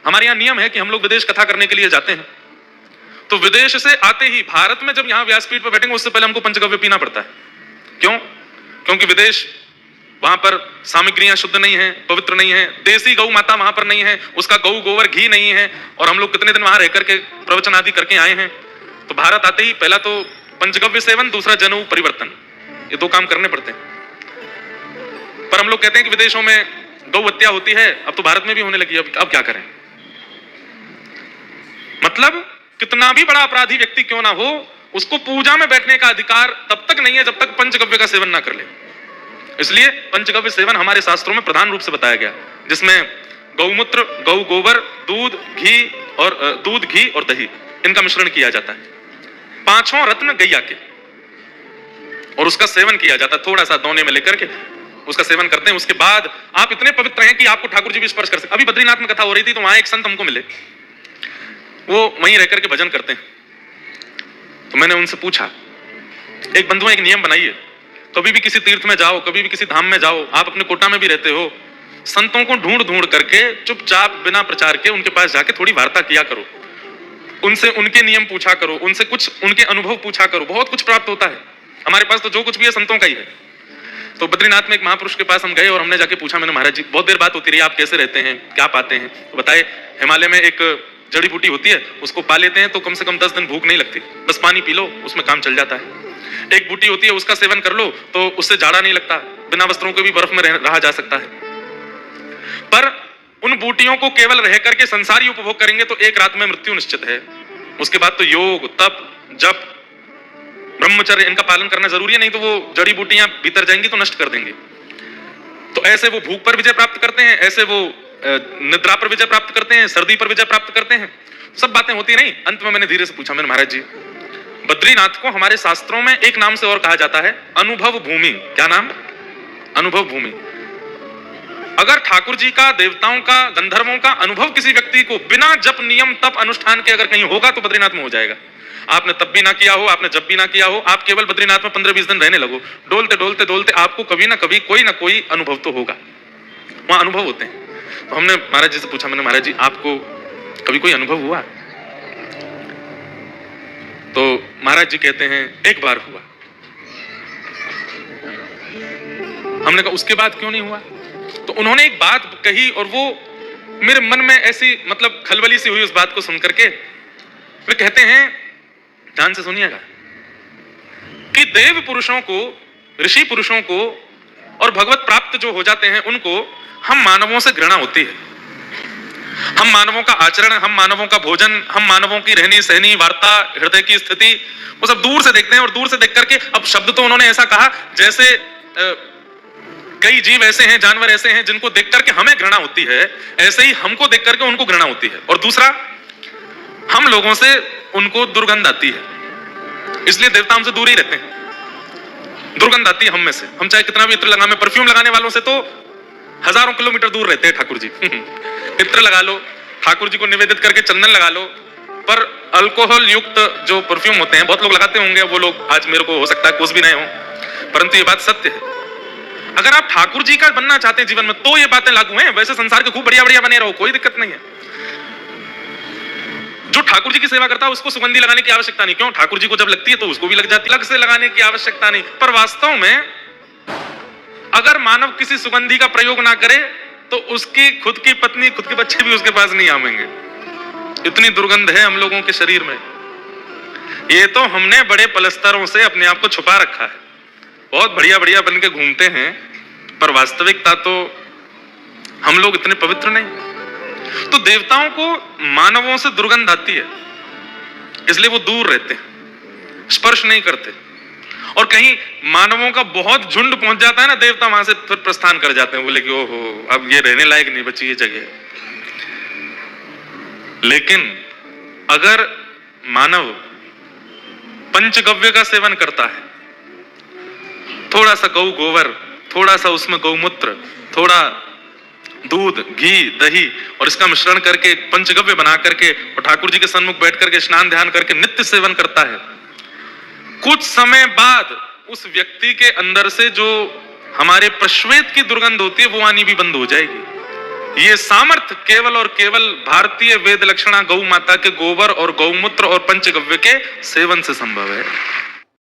हमारे यहाँ नियम है कि हम लोग विदेश कथा करने के लिए जाते हैं, तो विदेश से आते ही भारत में जब यहाँ व्यासपीठ पर बैठेंगे उससे पहले हमको पंचगव्य पीना पड़ता है। क्यों? क्योंकि विदेश, वहां पर सामग्रियां शुद्ध नहीं है, पवित्र नहीं है, देसी गौ माता वहां पर नहीं है, उसका गौ गोबर घी नहीं है, और हम लोग कितने दिन वहां रह करके प्रवचन आदि करके आए हैं। तो भारत आते ही पहला तो पंचगव्य सेवन, दूसरा जनेऊ परिवर्तन, ये दो काम करने पड़ते हैं। पर हम लोग कहते हैं कि विदेशों में गौ हत्या होती है, अब तो भारत में भी होने लगी, अब क्या करें? मतलब कितना भी बड़ा अपराधी व्यक्ति क्यों ना हो, उसको पूजा में बैठने का अधिकार तब तक नहीं है जब तक पंचगव्य का सेवन ना कर ले। इसलिए पंचगव्य सेवन हमारे शास्त्रों में प्रधान रूप से बताया गया, जिसमें गौमूत्र, गौ गोबर, दूध, घी और दही, इनका मिश्रण किया जाता है, 5 रत्न गैया के, और उसका सेवन किया जाता है। थोड़ा सा दोने में लेकर के उसका सेवन करते हैं। उसके बाद आप इतने पवित्र हैं कि आपको ठाकुर जी भी स्पर्श कर सकते। अभी बद्रीनाथ में कथा हो रही थी, तो वहां एक संत हमको मिले, वो वहीं रह करके भजन करते हैं। तो मैंने उनसे पूछा, एक बंधुआ एक नियम बनाइए, कभी भी किसी तीर्थ में जाओ, कभी भी किसी धाम में जाओ, आप अपने कोटा में भी रहते हो, संतों को ढूंढ ढूंढ करके चुपचाप बिना प्रचार के उनके पास जाके थोड़ी वार्ता किया करो, उनसे उनके नियम पूछा करो, उनसे कुछ उनके अनुभव पूछा करो, बहुत कुछ प्राप्त होता है। हमारे पास तो जो कुछ भी है संतों का ही है। तो बद्रीनाथ में एक महापुरुष के पास हम गए और हमने जाके पूछा, मैंने, महाराज जी बहुत देर बात होती रही, आप कैसे रहते हैं, क्या पाते हैं? तो बताए, हिमालय में एक जड़ी बूटी होती है, उसको पा लेते हैं तो कम से कम 10 दिन भूख नहीं लगती, बस पानी पी लो, उसमें काम चल जाता है। एक बूटी होती है, उसका सेवन कर लो तो उससे जाड़ा नहीं लगता, बिना वस्त्रों के भी बर्फ में रहा जा सकता है। पर उन बूटियों को केवल रह करके संसारी उपभोग करेंगे तो एक रात में मृत्यु निश्चित है। उसके बाद तो योग, तप, जप, ब्रह्मचर्य, इनका पालन करना जरूरी है, नहीं तो वो जड़ी बूटियां भीतर जाएंगी तो नष्ट कर देंगे। तो ऐसे वो भूख पर विजय प्राप्त करते हैं, ऐसे वो निद्रा पर विजय प्राप्त करते हैं, सर्दी पर विजय प्राप्त करते हैं। सब बातें होती नहीं। अंत में मैंने धीरे से पूछा, मैंने, महाराज जी बद्रीनाथ को हमारे शास्त्रों में एक नाम से और कहा जाता है, अनुभव भूमि। क्या नाम? अनुभव भूमि। अगर ठाकुर जी का, देवताओं का, गंधर्वों का अनुभव किसी व्यक्ति को बिना जप, नियम, तप, अनुष्ठान के अगर कहीं होगा तो बद्रीनाथ में हो जाएगा। आपने तब भी ना किया हो, आपने जब भी ना किया हो, आप केवल बद्रीनाथ में 15-20 दिन रहने लगो, डोलते डोलते डोलते आपको कभी ना कभी कोई ना कोई अनुभव तो होगा। वहां अनुभव होते हैं। तो हमने महाराज जी से पूछा, मैंने, महाराज जी आपको कभी कोई अनुभव हुआ? तो महाराज जी कहते हैं, एक बार हुआ। हमने कहा उसके बाद क्यों नहीं हुआ? तो उन्होंने एक बात कही और वो मेरे मन में ऐसी मतलब खलबली सी हुई उस बात को सुनकर के। वे कहते हैं, ध्यान से सुनिएगा, कि देव पुरुषों को, ऋषि पुरुषों को और भगवत प्राप्त जो हो जाते हैं उनको हम मानवों से घृणा होती है। हम मानवों का आचरण, हम मानवों का भोजन, हम मानवों की रहनी सहनी, वार्ता, हृदय की स्थिति, वो सब दूर से देखते हैं। और दूर से देख करके, अब शब्द तो उन्होंने ऐसा कहा जैसे कई जीव ऐसे हैं, जानवर ऐसे हैं जिनको देख करके हमें घृणा होती है, ऐसे ही हमको देख करके उनको घृणा होती है। और दूसरा, हम लोगों से उनको दुर्गंध आती है, इसलिए देवता हमसे दूर ही रहते हैं। दुर्गंध आती है हम में से, हम चाहे कितना भी इत्र लगाने, परफ्यूम लगाने वालों से तो हजारों किलोमीटर दूर रहते हैं ठाकुर जी। इत्र लगा लो, ठाकुर जी को निवेदित करके चंदन लगा लो, पर अल्कोहल युक्त जो परफ्यूम होते हैं, बहुत लोग लगाते होंगे, वो लोग आज मेरे को हो सकता है कुछ भी नहीं हो, परंतु ये बात सत्य है। अगर आप ठाकुर जी का बनना चाहते हैं जीवन में तो ये बातें लागू हैं। वैसे संसार के खूब बढ़िया बढ़िया बने रहो, कोई दिक्कत नहीं है। जो ठाकुर जी की सेवा करता है उसको सुगंधी लगाने की आवश्यकता नहीं। क्यों? ठाकुर जी को जब लगती है तो उसको भी लग जाती है, अलग से लगाने की आवश्यकता नहीं। पर वास्तव में अगर मानव किसी सुगंधी का प्रयोग ना करे तो उसकी खुद की पत्नी, खुद के बच्चे भी उसके पास नहीं आवेंगे। इतनी दुर्गंध है हम लोगों के शरीर में। ये तो हमने बड़े पलस्तरों से अपने आप को छुपा रखा है, बहुत बढ़िया बढ़िया बन के घूमते हैं, पर वास्तविकता तो हम लोग इतने पवित्र नहीं। तो देवताओं को मानवों से दुर्गंध आती है, इसलिए वो दूर रहते हैं, स्पर्श नहीं करते। और कहीं मानवों का बहुत झुंड पहुंच जाता है ना, देवता वहां से फिर प्रस्थान कर जाते हैं, बोले कि ओहो अब ये रहने लायक नहीं बची ये जगह। लेकिन अगर मानव पंचगव्य का सेवन करता है, थोड़ा सा गौ गोबर, थोड़ा सा उसमें गौमूत्र, थोड़ा दूध, घी, दही और इसका मिश्रण करके पंचगव्य बना करके और ठाकुर जी के सन्मुख बैठ करके स्नान ध्यान करके नित्य सेवन करता है, कुछ समय बाद उस व्यक्ति के अंदर से जो हमारे प्रश्वेत की दुर्गंध होती है वो आनी भी बंद हो जाएगी। ये सामर्थ्य केवल और केवल भारतीय वेद लक्षणा गौ माता के गोबर और गौमूत्र और पंचगव्य के सेवन से संभव है।